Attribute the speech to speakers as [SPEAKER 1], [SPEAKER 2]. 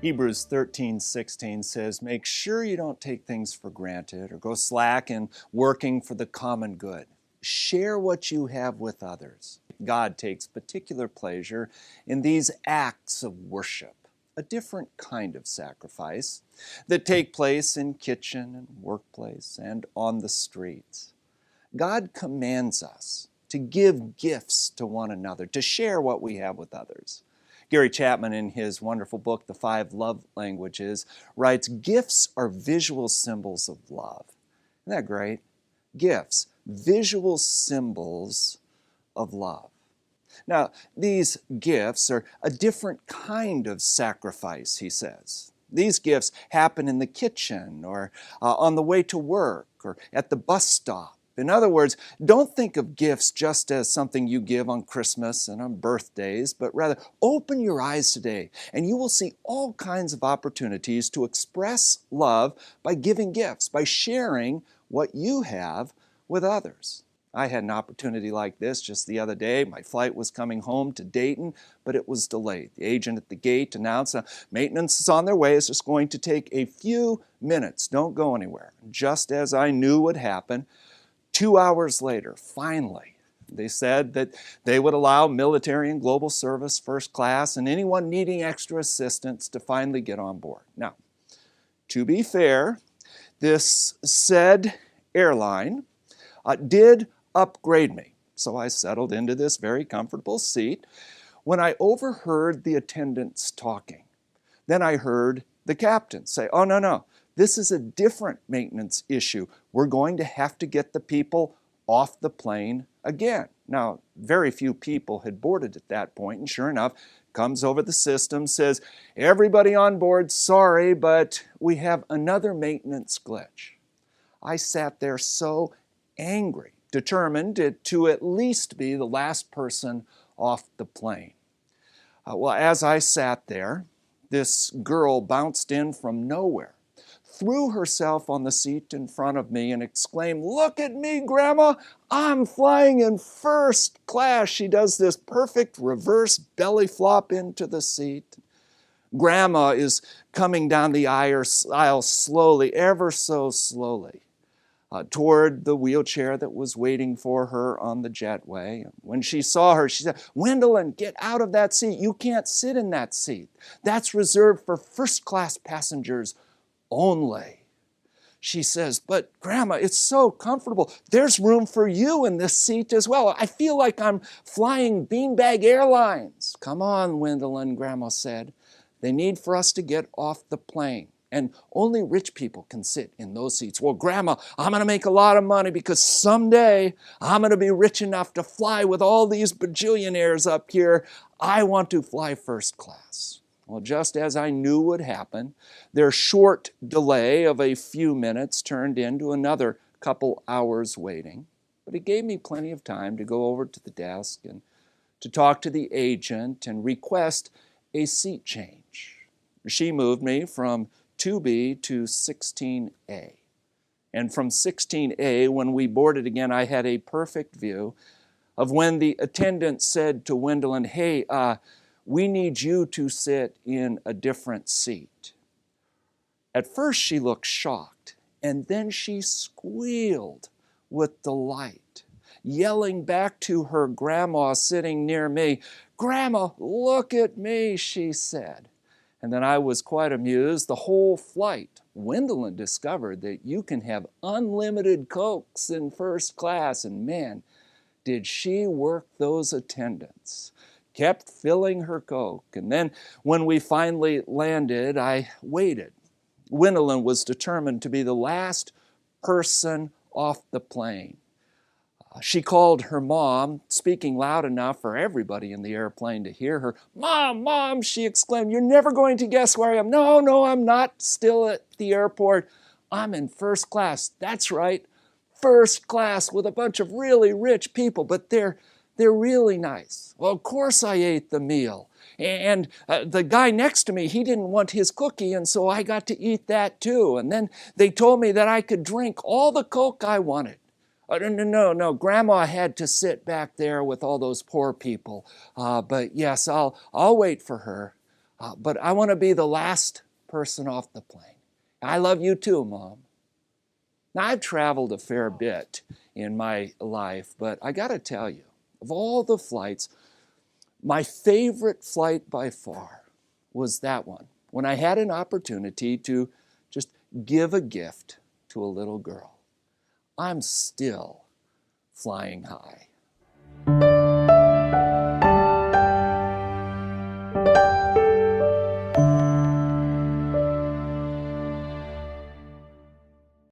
[SPEAKER 1] Hebrews 13:16 says, make sure you don't take things for granted or go slack in working for the common good. Share what you have with others. God takes particular pleasure in these acts of worship, a different kind of sacrifice that take place in kitchen and workplace and on the streets. God commands us to give gifts to one another, to share what we have with others. Gary Chapman, in his wonderful book, The 5 Love Languages, writes, gifts are visual symbols of love. Isn't that great? Gifts, visual symbols of love. Now, these gifts are a different kind of sacrifice, he says. These gifts happen in the kitchen or on the way to work or at the bus stop. In other words, don't think of gifts just as something you give on Christmas and on birthdays, but rather open your eyes today and you will see all kinds of opportunities to express love by giving gifts, by sharing what you have with others. I had an opportunity like this just the other day. My flight was coming home to Dayton, but it was delayed. The agent at the gate announced maintenance is on their way. It's just going to take a few minutes. Don't go anywhere. Just as I knew would happen, 2 hours later, finally, they said that they would allow military and global service first class and anyone needing extra assistance to finally get on board. Now, to be fair, this said airline did upgrade me. So I settled into this very comfortable seat when I overheard the attendants talking. Then I heard the captain say, oh, no. This is a different maintenance issue. We're going to have to get the people off the plane again. Now, very few people had boarded at that point, and sure enough, comes over the system, says, everybody on board, sorry, but we have another maintenance glitch. I sat there so angry, determined to at least be the last person off the plane. Well, as I sat there, this girl bounced in from nowhere, threw herself on the seat in front of me and exclaimed, look at me, Grandma, I'm flying in first class. She does this perfect reverse belly flop into the seat. Grandma is coming down the aisle slowly, ever so slowly, toward the wheelchair that was waiting for her on the jetway. When she saw her, she said, Gwendolyn, get out of that seat. You can't sit in that seat. That's reserved for first-class passengers only. She says, but Grandma, it's so comfortable. There's room for you in this seat as well. I feel like I'm flying Beanbag Airlines. Come on, Gwendolyn, Grandma said. They need for us to get off the plane. And only rich people can sit in those seats. Well, Grandma, I'm going to make a lot of money because someday I'm going to be rich enough to fly with all these bajillionaires up here. I want to fly first class. Well, just as I knew would happen, their short delay of a few minutes turned into another couple hours waiting. But it gave me plenty of time to go over to the desk and to talk to the agent and request a seat change. She moved me from 2B to 16A. And from 16A, when we boarded again, I had a perfect view of when the attendant said to Gwendolyn, hey, we need you to sit in a different seat. At first she looked shocked, and then she squealed with delight, yelling back to her grandma sitting near me, Grandma, look at me, she said. And then I was quite amused. The whole flight, Gwendolyn discovered that you can have unlimited Cokes in first class, and man, did she work those attendants. Kept filling her Coke. And then when we finally landed, I waited. Gwendolyn was determined to be the last person off the plane. She called her mom, speaking loud enough for everybody in the airplane to hear her. Mom, Mom, she exclaimed, you're never going to guess where I am. No, I'm not still at the airport. I'm in first class. That's right, first class with a bunch of really rich people, but they're really nice. Well, of course I ate the meal. And the guy next to me, he didn't want his cookie, and so I got to eat that too. And then they told me that I could drink all the Coke I wanted. No, Grandma had to sit back there with all those poor people. But yes, I'll wait for her. But I want to be the last person off the plane. I love you too, Mom. Now, I've traveled a fair bit in my life, but I got to tell you, of all the flights, my favorite flight by far was that one, when I had an opportunity to just give a gift to a little girl. I'm still flying high.